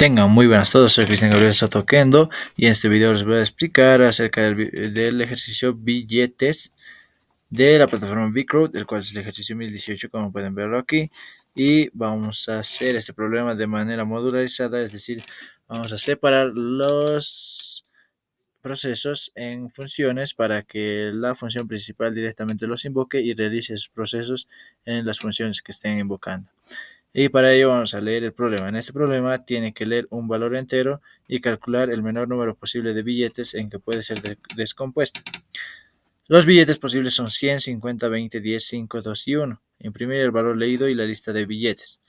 Tengan muy buenas todos, soy Cristian Gabriel Soto Kendo y en este video les voy a explicar acerca del ejercicio billetes de la plataforma Bcrowd, el cual es el ejercicio 1018 como pueden verlo aquí, y vamos a hacer este problema de manera modularizada, es decir, vamos a separar los procesos en funciones para que la función principal directamente los invoque y realice sus procesos en las funciones que estén invocando. Y para ello vamos a leer el problema. En este problema tiene que leer un valor entero y calcular el menor número posible de billetes en que puede ser descompuesto. Los billetes posibles son 100, 50, 20, 10, 5, 2 y 1. Imprimir el valor leído y la lista de billetes.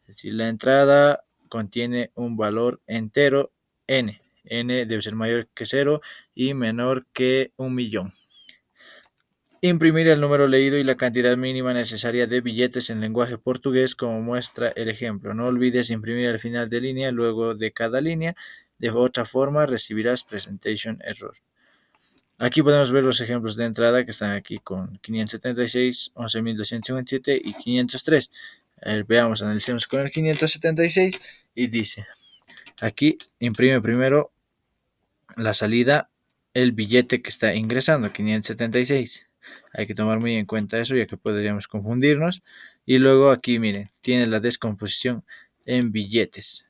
Es decir, la entrada contiene un valor entero n. N debe ser mayor que 0 y menor que 1.000.000. Imprimir el número leído y la cantidad mínima necesaria de billetes en lenguaje portugués como muestra el ejemplo. No olvides imprimir al final de línea luego de cada línea, de otra forma recibirás presentation error. Aquí podemos ver los ejemplos de entrada que están aquí con 576, 11.257 y 503. Veamos, analicemos con el 576 y dice, aquí imprime primero la salida, el billete que está ingresando, 576. Hay que tomar muy en cuenta eso, ya que podríamos confundirnos. Y luego aquí, miren, tiene la descomposición en billetes.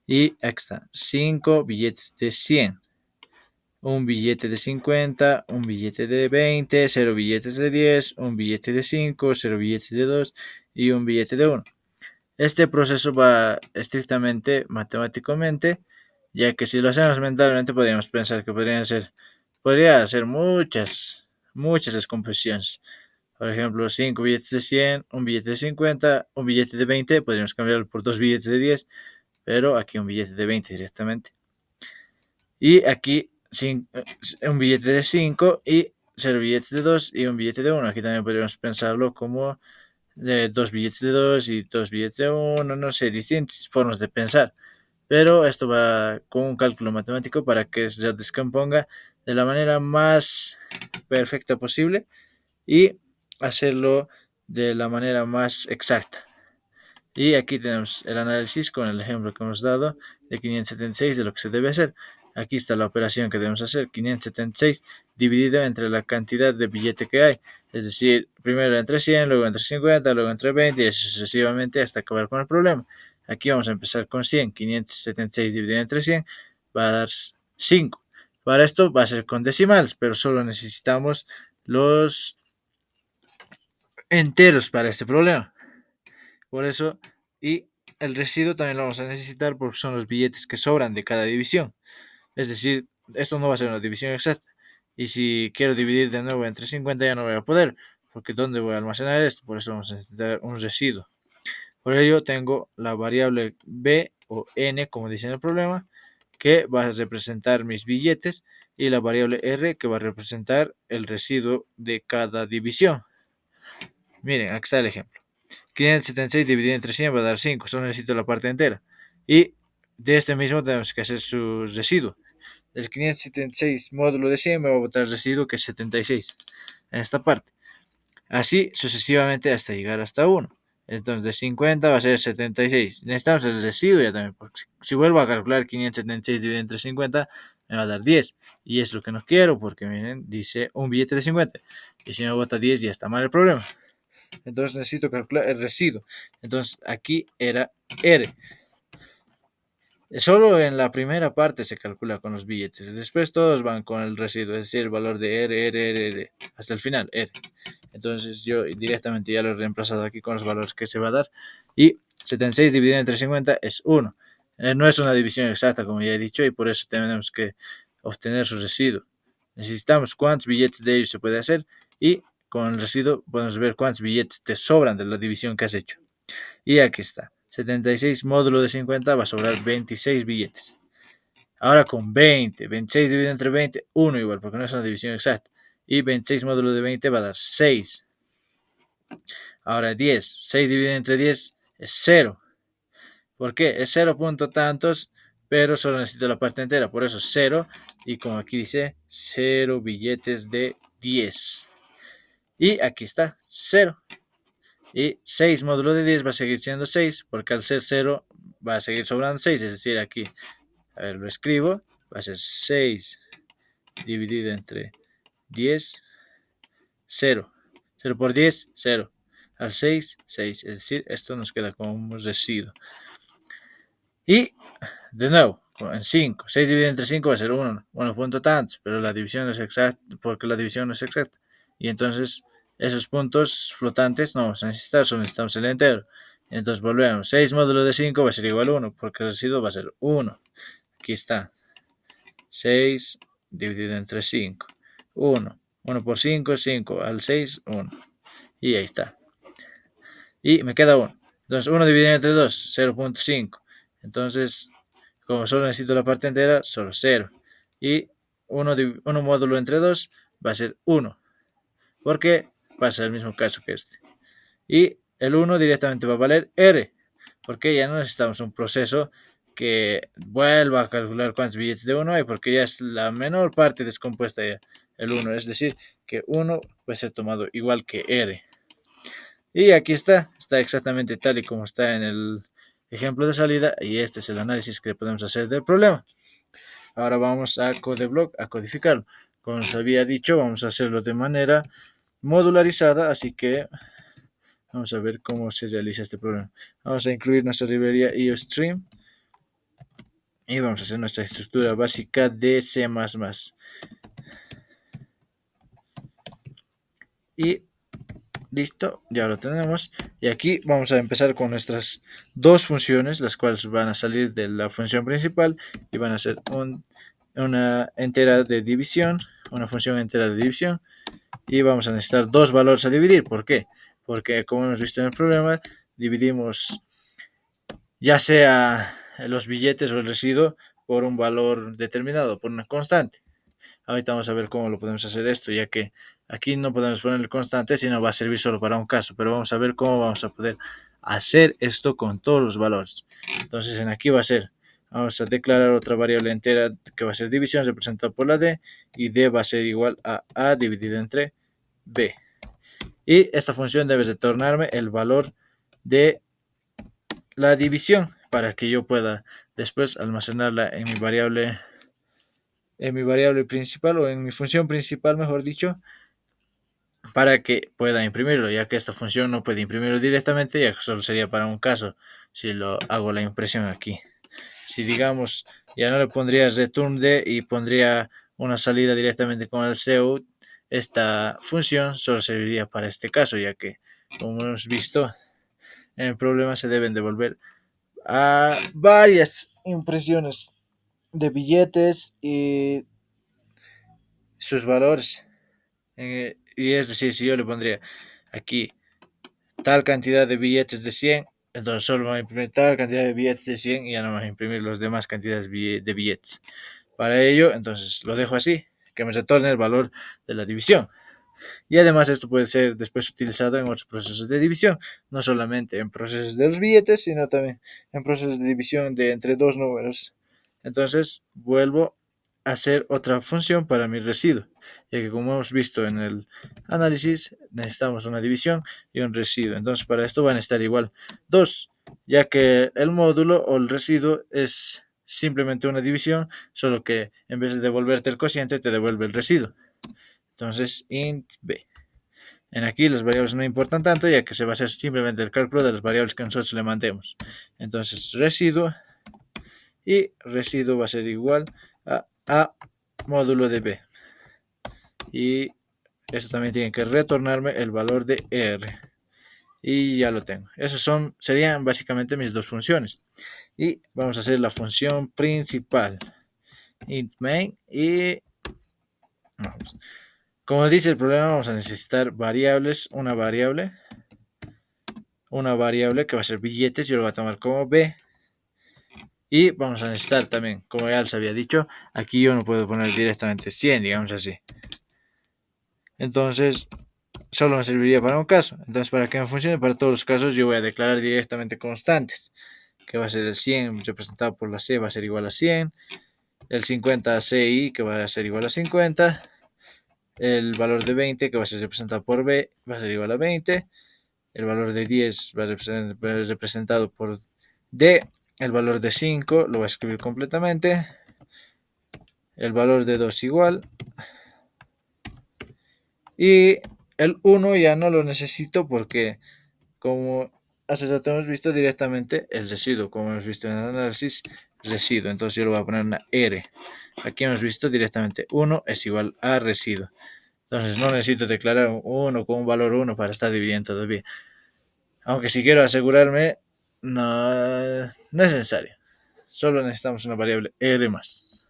Y aquí está, 5 billetes de 100. Un billete de 50, un billete de 20, 0 billetes de 10, un billete de 5, 0 billetes de 2 y un billete de 1. Este proceso va estrictamente matemáticamente, ya que si lo hacemos mentalmente podríamos pensar que podría hacer muchas descomposiciones. Por ejemplo, 5 billetes de 100, un billete de 50, un billete de 20, podríamos cambiarlo por 2 billetes de 10, pero aquí un billete de 20 directamente. Y aquí un billete de 5 y 0 billetes de 2 y un billete de 1. Aquí también podríamos pensarlo como de 2 billetes de 2 y 2 billetes de 1, no sé, distintas formas de pensar. Pero esto va con un cálculo matemático para que se descomponga de la manera más perfecta posible y hacerlo de la manera más exacta. Y aquí tenemos el análisis con el ejemplo que hemos dado de 576 de lo que se debe hacer. Aquí está la operación que debemos hacer, 576 dividido entre la cantidad de billete que hay. Es decir, primero entre 100, luego entre 50, luego entre 20 y así sucesivamente hasta acabar con el problema. Aquí vamos a empezar con 100. 576 dividido entre 100 va a dar 5. Para esto va a ser con decimales, pero solo necesitamos los enteros para este problema. Por eso, y el residuo también lo vamos a necesitar porque son los billetes que sobran de cada división. Es decir, esto no va a ser una división exacta. Y si quiero dividir de nuevo entre 50 ya no voy a poder, porque ¿dónde voy a almacenar esto? Por eso vamos a necesitar un residuo. Por ello tengo la variable b o n, como dice en el problema, que va a representar mis billetes, y la variable r, que va a representar el residuo de cada división. Miren, aquí está el ejemplo. 576 dividido entre 100 va a dar 5, solo necesito la parte entera. Y de este mismo tenemos que hacer su residuo. El 576 módulo de 100 me va a botar el residuo que es 76 en esta parte. Así sucesivamente hasta llegar hasta 1. Entonces de 50 va a ser 76. Necesitamos el residuo ya también, porque si vuelvo a calcular 576 dividido entre 50 me va a dar 10. Y es lo que no quiero, porque miren, dice un billete de 50. Y si me bota 10 ya está mal el problema. Entonces necesito calcular el residuo. Entonces aquí era R. Solo en la primera parte se calcula con los billetes. Después todos van con el residuo, es decir, el valor de R, hasta el final, R. Entonces yo directamente ya lo he reemplazado aquí con los valores que se va a dar. Y 76 dividido entre 50 es 1. No es una división exacta, como ya he dicho, y por eso tenemos que obtener su residuo. Necesitamos cuántos billetes de ellos se puede hacer, y con el residuo podemos ver cuántos billetes te sobran de la división que has hecho. Y aquí está. 76 módulo de 50 va a sobrar 26 billetes. Ahora con 20, 26 dividido entre 20, 1 igual, porque no es una división exacta. Y 26 módulo de 20 va a dar 6. Ahora 10, 6 dividido entre 10 es 0. ¿Por qué? Es 0 punto tantos, pero solo necesito la parte entera, por eso 0. Y como aquí dice, 0 billetes de 10. Y aquí está, 0. Y 6 módulo de 10 va a seguir siendo 6, porque al ser 0 va a seguir sobrando 6, es decir, aquí, a ver, lo escribo, va a ser 6 dividido entre 10, 0. 0 por 10, 0. Al 6, 6. Es decir, esto nos queda como un residuo. Y, de nuevo, en 5. 6 dividido entre 5 va a ser 1. 1 punto tantos, pero la división no es exacta, porque la división no es exacta. Y entonces, esos puntos flotantes no vamos a necesitar, solo necesitamos el entero. Entonces volvemos. 6 módulo de 5 va a ser igual a 1, porque el residuo va a ser 1. Aquí está. 6 dividido entre 5. 1. 1 por 5, 5. Al 6, 1. Y ahí está. Y me queda 1. Entonces 1 dividido entre 2, 0.5. Entonces, como solo necesito la parte entera, solo 0. Y 1 módulo entre 2 va a ser 1. Porque pasa el mismo caso que este. Y el 1 directamente va a valer R. Porque ya no necesitamos un proceso que vuelva a calcular cuántos billetes de 1 hay. Porque ya es la menor parte descompuesta ya el 1. Es decir, que 1 puede ser tomado igual que R. Y aquí está exactamente tal y como está en el ejemplo de salida y este es el análisis que podemos hacer del problema. Ahora vamos a CodeBlock a codificarlo. Como os había dicho, vamos a hacerlo de manera modularizada, así que vamos a ver cómo se realiza este problema. Vamos a incluir nuestra librería IOStream y vamos a hacer nuestra estructura básica de C++. Y listo, ya lo tenemos. Y aquí vamos a empezar con nuestras dos funciones, las cuales van a salir de la función principal y van a ser una entera de división, una función entera de división. Y vamos a necesitar dos valores a dividir. ¿Por qué? Porque como hemos visto en el problema, dividimos ya sea los billetes o el residuo por un valor determinado, por una constante. Ahorita vamos a ver cómo lo podemos hacer esto, ya que aquí no podemos ponerle constante, sino va a servir solo para un caso, pero vamos a ver cómo vamos a poder hacer esto con todos los valores. Entonces en aquí va a ser, vamos a declarar otra variable entera que va a ser división representada por la D, y D va a ser igual a dividido entre B. Y esta función debe retornarme el valor de la división para que yo pueda después almacenarla en mi variable principal o en mi función principal, mejor dicho, para que pueda imprimirlo, ya que esta función no puede imprimirlo directamente, ya que solo sería para un caso si lo hago la impresión aquí. Si digamos, ya no le pondría return D y pondría una salida directamente con el CEUT, esta función solo serviría para este caso, ya que, como hemos visto, en el problema se deben devolver a varias impresiones de billetes y sus valores. Y es decir, si yo le pondría aquí tal cantidad de billetes de 100, entonces solo va a imprimir tal cantidad de billetes de 100 y ya no va a imprimir las demás cantidades de billetes. Para ello, entonces lo dejo así, que me retorne el valor de la división. Y además esto puede ser después utilizado en otros procesos de división, no solamente en procesos de los billetes, sino también en procesos de división de entre dos números. Entonces vuelvo a hacer otra función para mi residuo, ya que como hemos visto en el análisis necesitamos una división y un residuo. Entonces para esto van a estar igual 2, ya que el módulo o el residuo es simplemente una división, solo que en vez de devolverte el cociente te devuelve el residuo. Entonces, int b. En aquí las variables no importan tanto, ya que se va a hacer simplemente el cálculo de las variables que nosotros le mandemos. Entonces, residuo, y residuo va a ser igual a módulo de b. Y esto también tiene que retornarme el valor de r. Y ya lo tengo. Esos serían básicamente mis dos funciones. Y vamos a hacer la función principal. Int main y... Vamos. Como dice el problema, vamos a necesitar variables, una variable que va a ser billetes, yo lo voy a tomar como B. Y vamos a necesitar también, como ya les había dicho, aquí yo no puedo poner directamente 100, digamos así. Entonces, solo me serviría para un caso. Entonces, para que me funcione para todos los casos, yo voy a declarar directamente constantes, que va a ser el 100 representado por la C, va a ser igual a 100. El 50 CI, que va a ser igual a 50. El valor de 20, que va a ser representado por B, va a ser igual a 20. El valor de 10 va a ser representado por D el valor de 5 lo voy a escribir completamente, el valor de 2 igual, y el 1 ya no lo necesito porque como hace rato hemos visto directamente el residuo, como hemos visto en el análisis, residuo, entonces yo le voy a poner una R. Aquí hemos visto directamente 1 es igual a residuo. Entonces no necesito declarar 1 con un valor 1 para estar dividiendo todavía. Aunque si quiero asegurarme, no es necesario. Solo necesitamos una variable R más.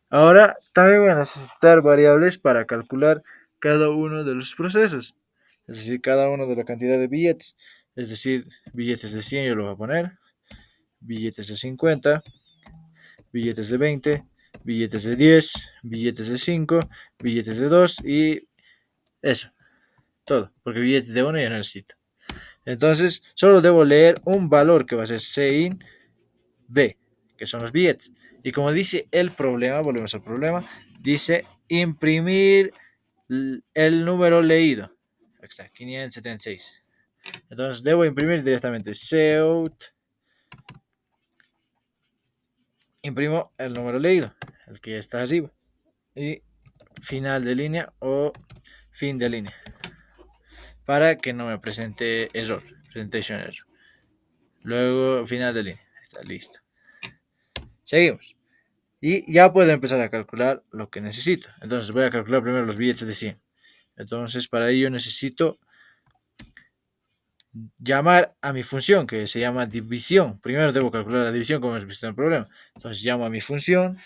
Ahora también voy a necesitar variables para calcular cada uno de los procesos. Es decir, cada uno de la cantidad de billetes. Es decir, billetes de 100 yo lo voy a poner. Billetes de 50. Billetes de 20. Billetes de 10. Billetes de 5. Billetes de 2. Y eso. Todo. Porque billetes de 1 ya no necesito. Entonces, solo debo leer un valor que va a ser CIN B, que son los billetes. Y como dice el problema, volvemos al problema, dice imprimir el número leído. Aquí está, 576. Entonces debo imprimir directamente COUT. Imprimo el número leído, el que ya está arriba. Y final de línea o fin de línea. Para que no me presente error. Presentation error. Luego final de línea. Está listo. Seguimos. Y ya puedo empezar a calcular lo que necesito. Entonces voy a calcular primero los billetes de 100. Entonces para ello necesito llamar a mi función que se llama división. Primero debo calcular la división como hemos visto en el problema. Entonces llamo a mi función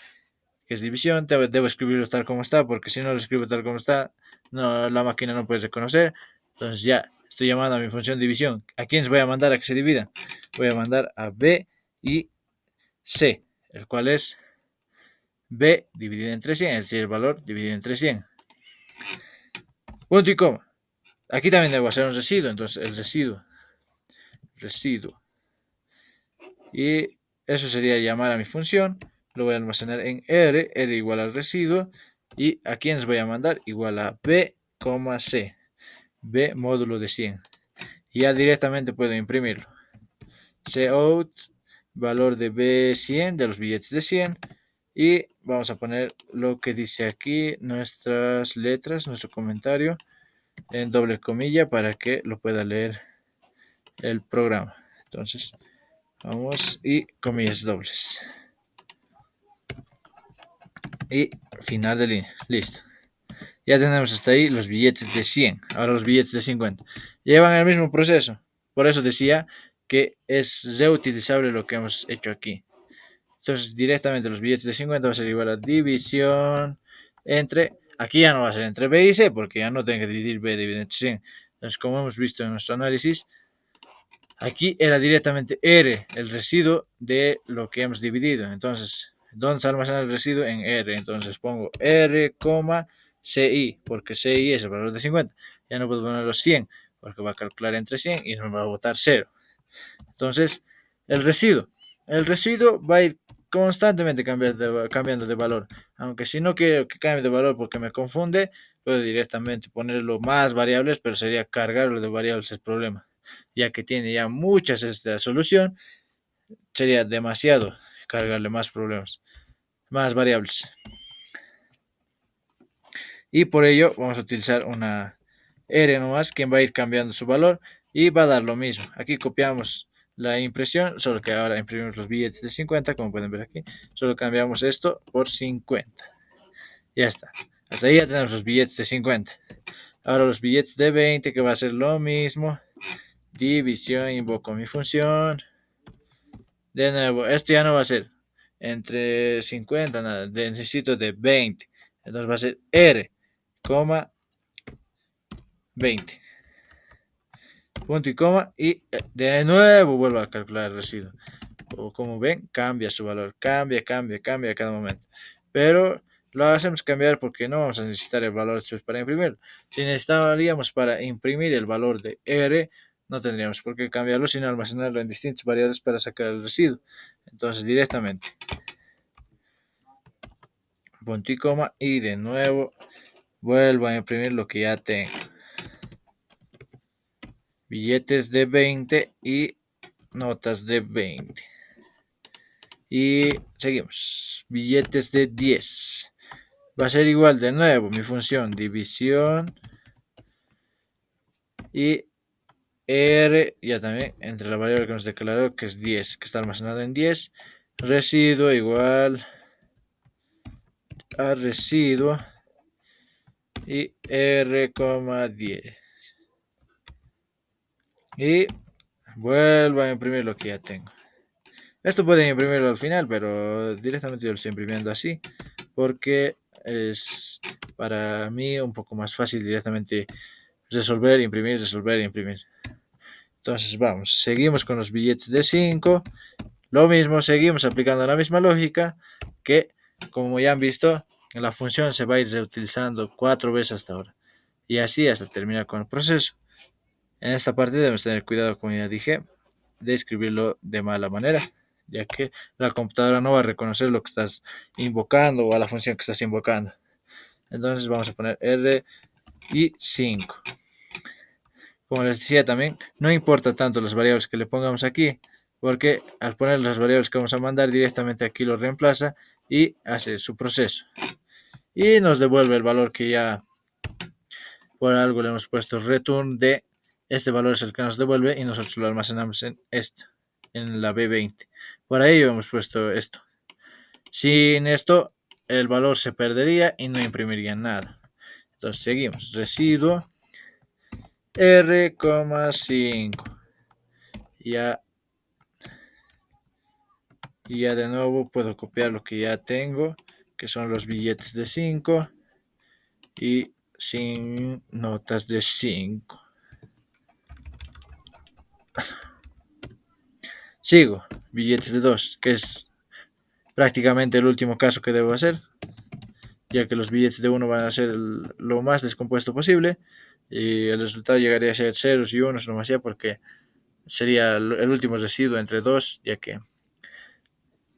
que es división. Debo escribirlo tal como está porque si no lo escribo tal como está, no, la máquina no puede reconocer. Entonces ya estoy llamando a mi función división. ¿A quiénes voy a mandar a que se dividan? Voy a mandar a B y C, el cual es B dividido entre 100, es decir, el valor dividido entre 100. Punto y coma. Aquí también debo hacer un residuo, entonces el residuo. Y eso sería llamar a mi función, lo voy a almacenar en R igual al residuo, y a quiénes voy a mandar igual a B, C, B módulo de 100. Y ya directamente puedo imprimirlo. Cout, valor de B100 de los billetes de 100. Y vamos a poner lo que dice aquí, nuestras letras, nuestro comentario en doble comilla para que lo pueda leer el programa. Entonces, vamos y comillas dobles. Y final de línea. Listo. Ya tenemos hasta ahí los billetes de 100. Ahora los billetes de 50. Llevan el mismo proceso. Por eso decía que es reutilizable lo que hemos hecho aquí. Entonces, directamente los billetes de 50 va a ser igual a división entre. Aquí ya no va a ser entre B y C porque ya no tengo que dividir B dividido entre 100. Entonces, como hemos visto en nuestro análisis, aquí era directamente R, el residuo de lo que hemos dividido. Entonces, ¿dónde se almacena el residuo? En R. Entonces pongo R, CI, porque CI es el valor de 50. Ya no puedo poner los 100, porque va a calcular entre 100 y me va a botar 0. Entonces, el residuo. El residuo va a ir constantemente cambiando de valor. Aunque si no quiero que cambie de valor porque me confunde, puedo directamente ponerlo más variables, pero sería cargarlo de variables el problema. Ya que tiene ya muchas esta solución, sería demasiado cargarle más problemas, más variables. Y por ello vamos a utilizar una R nomás, que va a ir cambiando su valor y va a dar lo mismo. Aquí copiamos la impresión, solo que ahora imprimimos los billetes de 50, como pueden ver aquí. Solo cambiamos esto por 50. Ya está. Hasta ahí ya tenemos los billetes de 50. Ahora los billetes de 20, que va a ser lo mismo. División, invoco mi función. De nuevo, esto ya no va a ser entre 50, nada. Necesito de 20. Entonces va a ser R, 20. Punto y coma. Y de nuevo vuelvo a calcular el residuo. O como ven, cambia su valor. Cambia a cada momento. Pero lo hacemos cambiar porque no vamos a necesitar el valor para imprimir. Si necesitaríamos para imprimir el valor de R, no tendríamos por qué cambiarlo, sino almacenarlo en distintas variables para sacar el residuo. Entonces directamente punto y coma y de nuevo vuelvo a imprimir lo que ya tengo. Billetes de 20 y notas de 20. Y seguimos. Billetes de 10. Va a ser igual de nuevo mi función división y R ya también entre la variable que nos declaró que es 10, que está almacenado en 10. Residuo igual a residuo y R,10. Y vuelvo a imprimir lo que ya tengo. Esto pueden imprimirlo al final, pero directamente yo lo estoy imprimiendo así porque es para mí un poco más fácil directamente resolver, imprimir, resolver, imprimir. Entonces vamos, seguimos con los billetes de 5. Lo mismo, seguimos aplicando la misma lógica que, como ya han visto, la función se va a ir reutilizando 4 veces hasta ahora. Y así hasta terminar con el proceso. En esta parte debemos tener cuidado, como ya dije, de escribirlo de mala manera, ya que la computadora no va a reconocer lo que estás invocando o a la función que estás invocando. Entonces vamos a poner R y 5. Como les decía también, no importa tanto las variables que le pongamos aquí, porque al poner las variables que vamos a mandar directamente aquí lo reemplaza y hace su proceso. Y nos devuelve el valor que ya por algo le hemos puesto return de este valor es el que nos devuelve y nosotros lo almacenamos en esta, en la B20. Por ello hemos puesto esto. Sin esto el valor se perdería y no imprimiría nada. Entonces seguimos. Residuo R,5. Ya, y ya de nuevo puedo copiar lo que ya tengo, que son los billetes de 5 y sin notas de 5. Sigo, billetes de 2, que es prácticamente el último caso que debo hacer, ya que los billetes de 1 van a ser lo más descompuesto posible y el resultado llegaría a ser ceros y unos, no más allá, porque sería el último residuo entre 2, ya que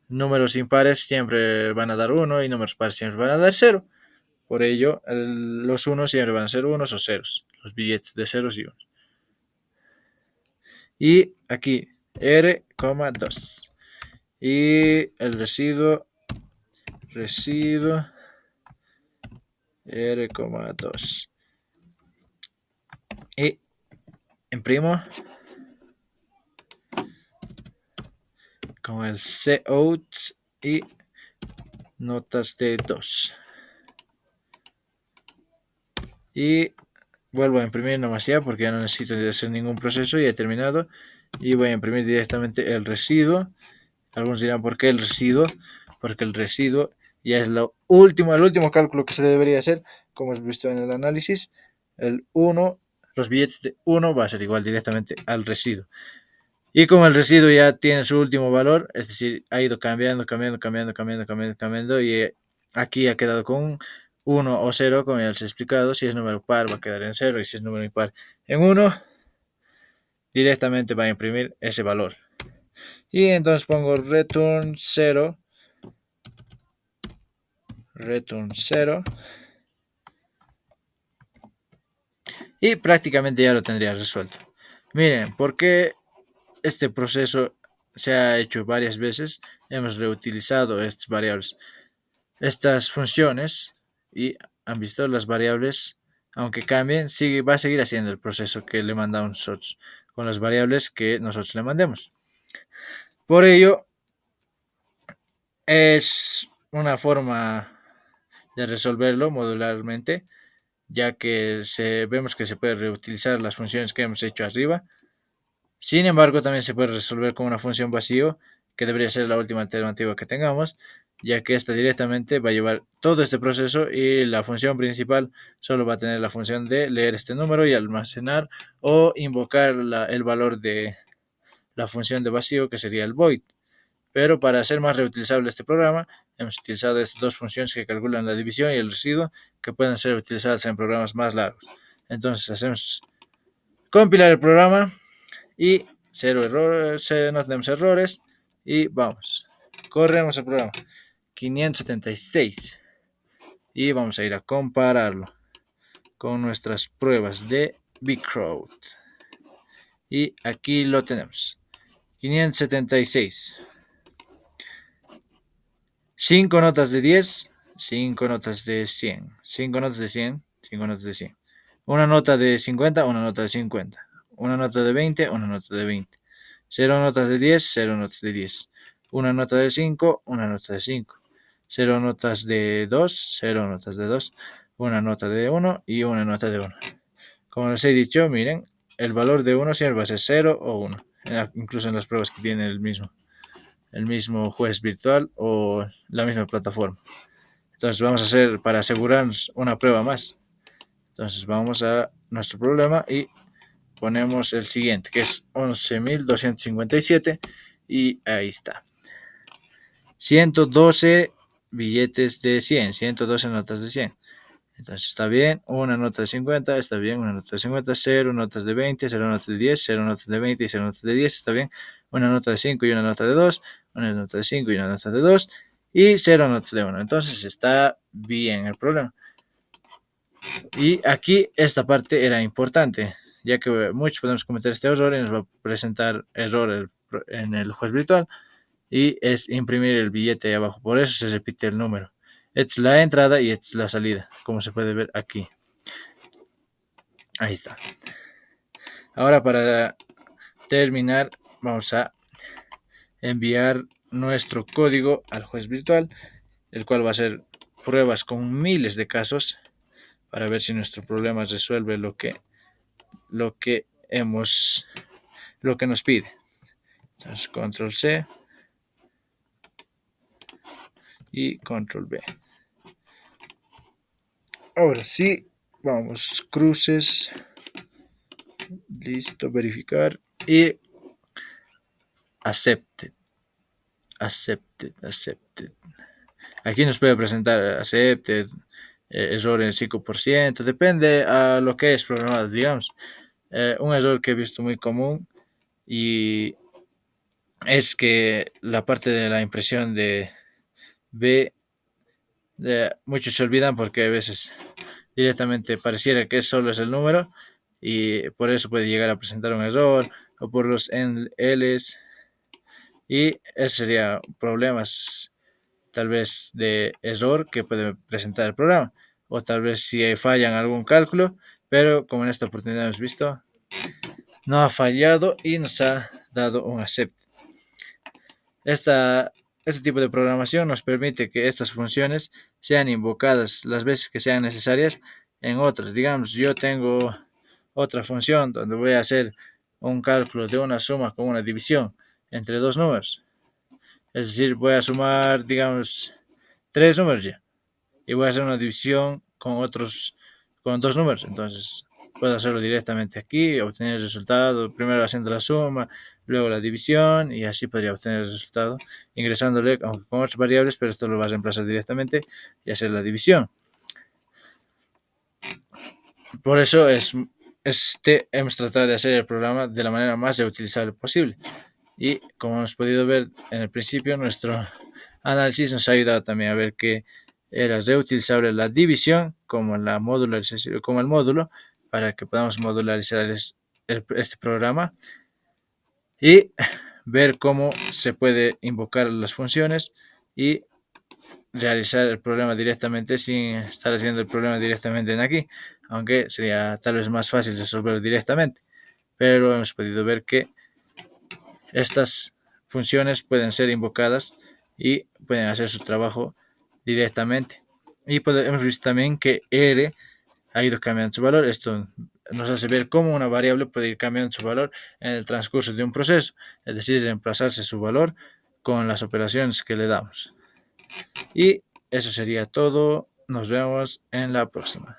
números impares siempre van a dar 1 y números pares siempre van a dar 0. Por ello, los unos siempre van a ser unos o ceros, los billetes de ceros y unos. Y aquí R,2. Y el residuo R,2. Y imprimo con el cout y notas de 2. Y vuelvo a imprimir nomás ya porque ya no necesito hacer ningún proceso, ya he terminado. Y voy a imprimir directamente el residuo. Algunos dirán, ¿por qué el residuo? Porque el residuo ya es el último cálculo que se debería hacer, como hemos visto en el análisis. El 1, los billetes de 1 va a ser igual directamente al residuo. Y como el residuo ya tiene su último valor, es decir, ha ido cambiando, y aquí ha quedado con 1 o 0, como ya les he explicado. Si es número par va a quedar en 0 y si es número impar en 1, directamente va a imprimir ese valor. Y entonces pongo return 0, y prácticamente ya lo tendría resuelto. Miren, porque este proceso se ha hecho varias veces, hemos reutilizado estas variables, estas funciones, y han visto las variables, aunque cambien, va a seguir haciendo el proceso que le mandamos nosotros con las variables que nosotros le mandemos. Por ello, es una forma de resolverlo modularmente, ya que vemos que se puede reutilizar las funciones que hemos hecho arriba. Sin embargo, también se puede resolver con una función vacío, que debería ser la última alternativa que tengamos, ya que esta directamente va a llevar todo este proceso y la función principal solo va a tener la función de leer este número y almacenar o invocar el valor de la función de vacío, que sería el void. Pero para hacer más reutilizable este programa, hemos utilizado estas dos funciones que calculan la división y el residuo, que pueden ser utilizadas en programas más largos. Entonces hacemos compilar el programa y cero errores, no tenemos errores, y vamos, corremos el programa 576 y vamos a ir a compararlo con nuestras pruebas de Bcrowd. Y aquí lo tenemos, 576. 5 notas de 10, 5 notas de 100, 5 notas de 100, 5 notas de 100. Una nota de 50, una nota de 50. Una nota de 20, una nota de 20. 0 notas de 10, 0 notas de 10. Una nota de 5, una nota de 5. 0 notas de 2, 0 notas de 2. Una nota de 1 y una nota de 1. Como les he dicho, miren, el valor de 1 siempre va a ser 0 o 1. Incluso en las pruebas que tienen el mismo juez virtual o la misma plataforma. Entonces vamos a hacer, para asegurarnos, una prueba más. Entonces vamos a nuestro problema y ponemos el siguiente, que es 11.257, y ahí está. 112 billetes de 100, 112 notas de 100. Entonces está bien, una nota de 50, está bien, una nota de 50, 0 notas de 20, 0 notas de 10, 0 notas de 20 y 0 notas de 10, está bien, una nota de 5 y una nota de 2, una nota de 5 y una nota de 2, y 0 notas de 1. Entonces está bien el problema. Y aquí esta parte era importante, ya que muchos podemos cometer este error y nos va a presentar error en el juez virtual, y es imprimir el billete ahí abajo. Por eso se repite el número. Esta es la entrada y esta es la salida, como se puede ver aquí. Ahí está. Ahora, para terminar, vamos a enviar nuestro código al juez virtual, el cual va a hacer pruebas con miles de casos para ver si nuestro problema resuelve lo que nos pide. Entonces, control C y control V. Ahora sí, vamos, cruces, listo, verificar y accepted. Aquí nos puede presentar accepted, error en 5%, depende a lo que es programado, digamos. Un error que he visto muy común y es que la parte de la impresión de B, muchos se olvidan porque a veces directamente pareciera que solo es el número y por eso puede llegar a presentar un error, o por los L's, y ese sería problemas tal vez de error que puede presentar el programa, o tal vez si falla en algún cálculo, pero como en esta oportunidad hemos visto, no ha fallado y nos ha dado un accept. Este tipo de programación nos permite que estas funciones sean invocadas las veces que sean necesarias en otras. Digamos, yo tengo otra función donde voy a hacer un cálculo de una suma con una división entre dos números. Es decir, voy a sumar, digamos, tres números ya, y voy a hacer una división con dos números. Entonces puedo hacerlo directamente aquí, obtener el resultado, primero haciendo la suma, luego la división, y así podría obtener el resultado ingresándole, aunque con otras variables, pero esto lo va a reemplazar directamente y hacer la división. Por eso hemos tratado de hacer el programa de la manera más reutilizable posible. Y como hemos podido ver en el principio, nuestro análisis nos ha ayudado también a ver que era reutilizable la división como el módulo, para que podamos modularizar este programa y ver cómo se puede invocar las funciones y realizar el problema directamente sin estar haciendo el problema directamente en aquí, aunque sería tal vez más fácil resolverlo directamente, pero hemos podido ver que estas funciones pueden ser invocadas y pueden hacer su trabajo directamente. Y hemos visto también que R ha ido cambiando su valor. Esto nos hace ver cómo una variable puede ir cambiando su valor en el transcurso de un proceso, es decir, reemplazarse su valor con las operaciones que le damos. Y eso sería todo. Nos vemos en la próxima.